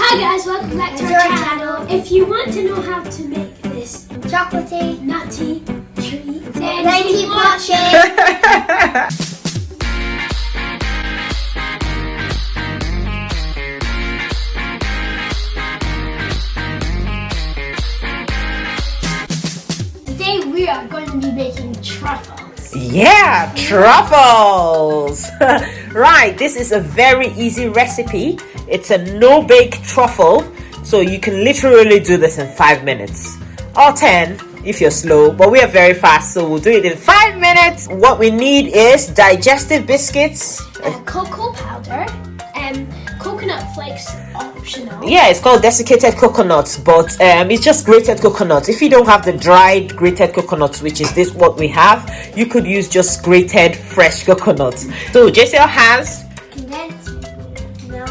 Hi guys, welcome back to our channel. If you want to know how to make this chocolatey, nutty treat, then keep watching. Today we are going to be making truffles. Yeah, truffles. Right, this is a very easy recipe. It's a no-bake truffle, so you can literally do this in 5 minutes or 10 if you're slow, but we are very fast, so we'll do it in 5 minutes. What we need is digestive biscuits, Cocoa powder, and coconut flakes optional. yeah, it's called desiccated coconuts, but it's just grated coconuts. If you don't have the dried grated coconuts, which is this what we have, you could use just grated fresh coconuts. So JCL has, Condensed milk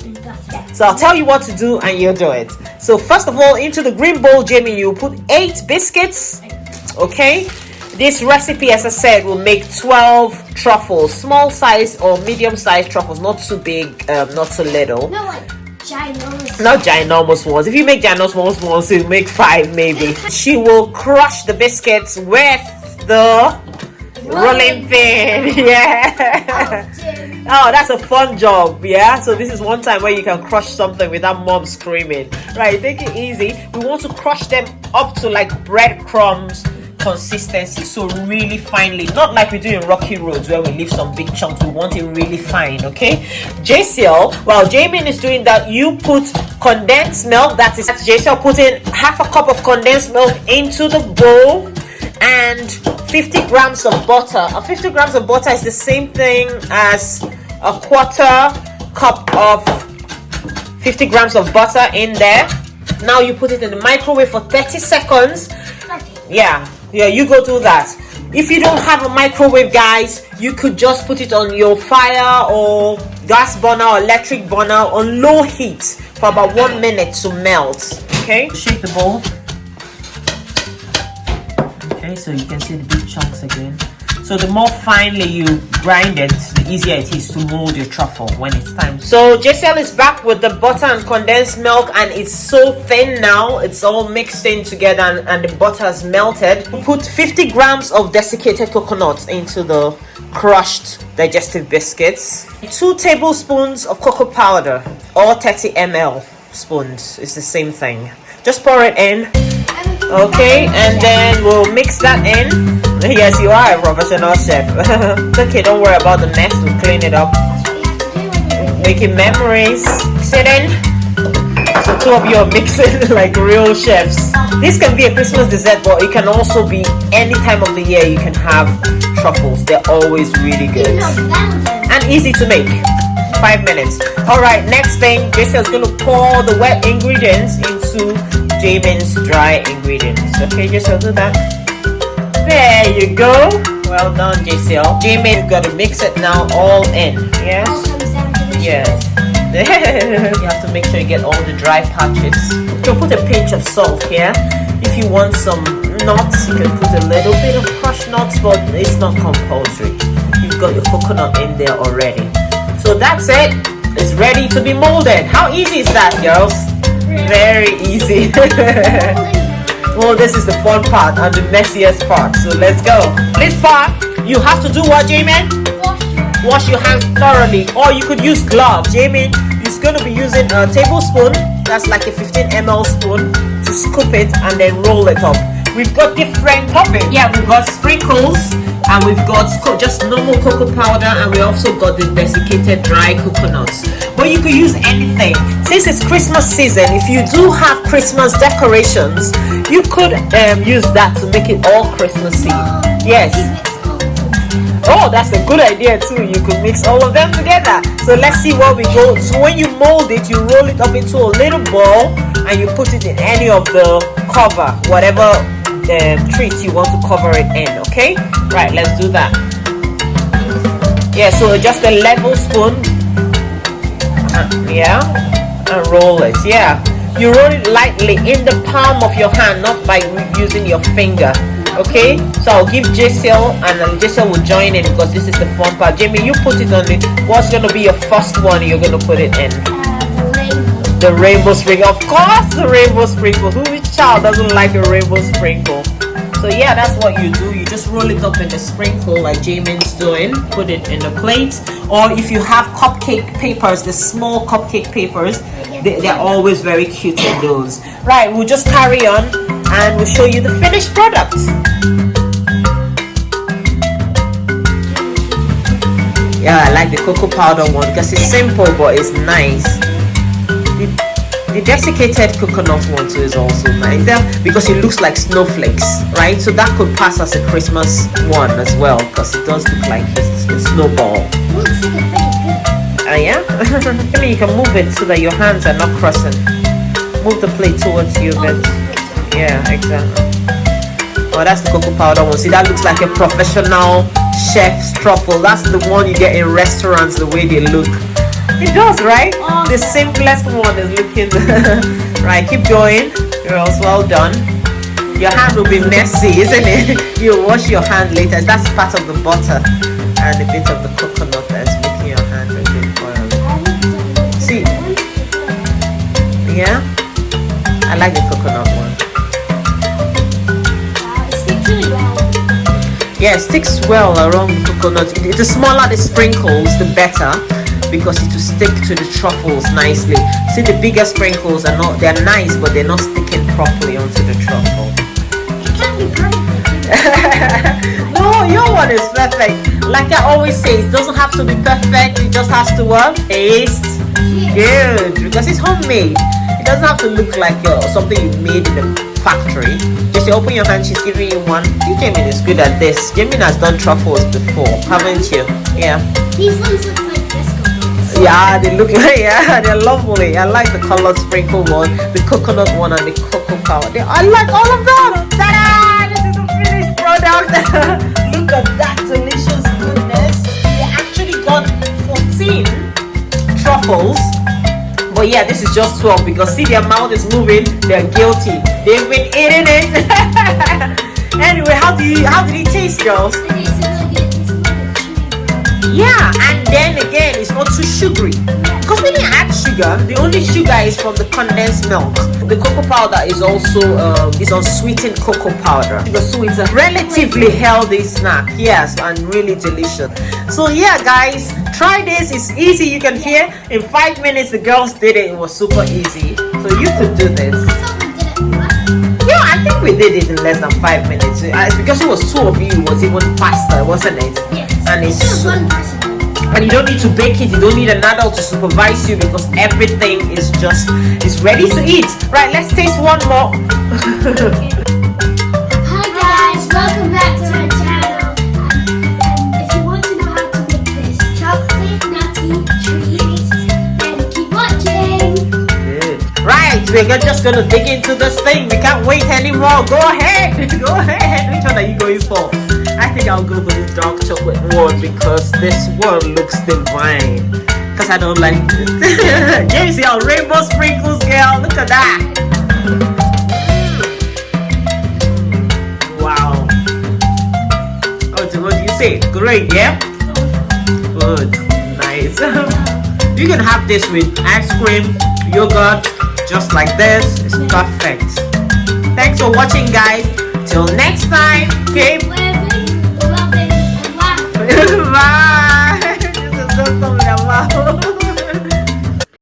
and butter. so I'll tell you what to do and you'll do it. So first of all, into the green bowl, Jamie, you put 8 biscuits. Okay, this recipe, as I said, will make 12 truffles, small size or medium size truffles, not too big, not too little. No, like ginormous. Not ginormous ones. If you make ginormous ones, you make 5 maybe. She will crush the biscuits with the rolling pin. Yeah. Oh, that's a fun job. Yeah. So this is one time where you can crush something without mom screaming. Right. Take it easy. We want to crush them up to like breadcrumbs consistency, so really finely, not like we do in rocky roads where we leave some big chunks. We want it really fine. Okay, JCL, while Jamin is doing that, you put condensed milk. That is JCL putting half a cup of condensed milk into the bowl and 50 grams of butter. 50 grams of butter is the same thing as a quarter cup of 50 grams of butter in there. Now you put it in the microwave for 30 seconds. Yeah, you go do that. If you don't have a microwave, guys, you could just put it on your fire or gas burner or electric burner on low heat for about 1 minute to melt. Okay, shake the bowl. Okay, so you can see the big chunks again. So the more finely you grind it, the easier it is to mold your truffle when it's time. So JCL is back with the butter and condensed milk, and it's so thin now. It's all mixed in together and the butter has melted. Put 50 grams of desiccated coconuts into the crushed digestive biscuits. 2 tablespoons of cocoa powder or 30 ml spoons. It's the same thing. Just pour it in. Okay, and then we'll mix that in. Yes, you are a professional chef. Okay, don't worry about the mess. We'll clean it up. Making memories. Sit in. So 2 of you are mixing like real chefs. This can be a Christmas dessert, but it can also be any time of the year you can have truffles. They're always really good and easy to make. 5 minutes. Alright, next thing, JCL is going to pour the wet ingredients into Jamin's dry ingredients. Okay, JCL, do that. There you go. Well done, JCL. Jamin, you've got to mix it now all in. Yes? Yes. You have to make sure you get all the dry patches. You can put a pinch of salt here. If you want some nuts, you can put a little bit of crushed nuts, but it's not compulsory. You've got your coconut in there already. So that's it. It's ready to be molded. How easy is that, girls? Very easy. Well, this is the fun part and the messiest part. So let's go. This part, you have to do what, Jamin? Wash your hands thoroughly, or you could use gloves. Jamin is going to be using a tablespoon. That's like a 15 ml spoon to scoop it and then roll it up. We've got different toppings. Yeah, we've got sprinkles and we've got just normal cocoa powder, and we also got the desiccated dry coconuts. But you could use anything. Since it's Christmas season, if you do have Christmas decorations, you could use that to make it all Christmassy. Yes. Oh, that's a good idea too. You could mix all of them together. So let's see what we go. So when you mold it, you roll it up into a little ball and you put it in any of the cover, whatever treats you want to cover it in. Okay, right, let's do that. Yeah, so just a level spoon. Yeah, and roll it. Yeah, you roll it lightly in the palm of your hand, not by using your finger. Okay, so I'll give JCL and JCL will join in because this is the fun part. Jamie, you put it on it. What's going to be your first one you're going to put it in? Rainbow. The rainbow sprinkle, of course, the rainbow sprinkle. Which child doesn't like a rainbow sprinkle? So yeah, that's what you do. You just roll it up in the sprinkle like Jamin's doing. Put it in the plate. Or if you have cupcake papers, the small cupcake papers, they're always very cute in those. Right, we'll just carry on and we'll show you the finished product. Yeah, I like the cocoa powder one because it's simple but it's nice. The desiccated coconut one too is also nice because it looks like snowflakes, right? So that could pass as a Christmas one as well because it does look like a snowball. Yeah? I mean, you can move it so that your hands are not crossing. Move the plate towards you a bit. Yeah, exactly. Oh, that's the cocoa powder one. See, that looks like a professional chef's truffle. That's the one you get in restaurants, the way they look. It does, right? The simplest one is looking. Right, keep going. Girls, well done. Your hand will be messy, isn't it? You wash your hand later. That's part of the butter and a bit of the coconut that's making your hand a bit oily. See? Yeah? I like the coconut one. Yeah, it sticks well around the coconut. The smaller the sprinkles, the better, because it will stick to the truffles nicely. See, the bigger sprinkles are not, they're nice, but they're not sticking properly onto the truffle. It can be perfect. No, your one is perfect. Like I always say, it doesn't have to be perfect, it just has to work. Taste good, because it's homemade. It doesn't have to look like something you made in the factory. Just open your hand, she's giving you one. Jamin is good at this. Jamin has done truffles before, haven't you? Yeah. These ones look like disco balls. Yeah, they look like, yeah, they're lovely. I like the colored sprinkle one, the coconut one, and the cocoa powder. I like all of them. Ta-da! This is the finished product. Look at that delicious goodness. They actually got 14 truffles. But yeah, this is just 12 because see, their mouth is moving. They're guilty. They've been eating it. Anyway, how did it taste, girls? Yeah, and then again, it's not too sugary because we didn't add sugar. The only sugar is from the condensed milk. The cocoa powder is also unsweetened cocoa powder. So it's a relatively healthy snack, yes, and really delicious. So yeah, guys, try this. It's easy. You can hear in 5 minutes the girls did it. It was super easy. So you could do this. Yeah, I think we did it in less than 5 minutes. It's because it was 2 of you. It was even faster, wasn't it? Yes. And it's so, one person. And you don't need to bake it. You don't need an adult to supervise you because everything is ready to eat. Right, let's taste one more. Hi guys, welcome back to my channel. And if you want to know how to make this Chocolate nutty treats. then keep watching. Good. Right, we're just gonna dig into this thing. We can't wait anymore. Go ahead. Go ahead. Which one are you going for? I think I'll go for this dark chocolate one because this one looks divine. Because I don't like it. Yeah, you see our rainbow sprinkles, girl. Look at that. Wow. Oh, what do you say? Great, yeah? Good. Nice. You can have this with ice cream, yogurt, just like this. It's perfect. Thanks for watching, guys. Till next time. Okay. Living, loving, and laughing. Bye.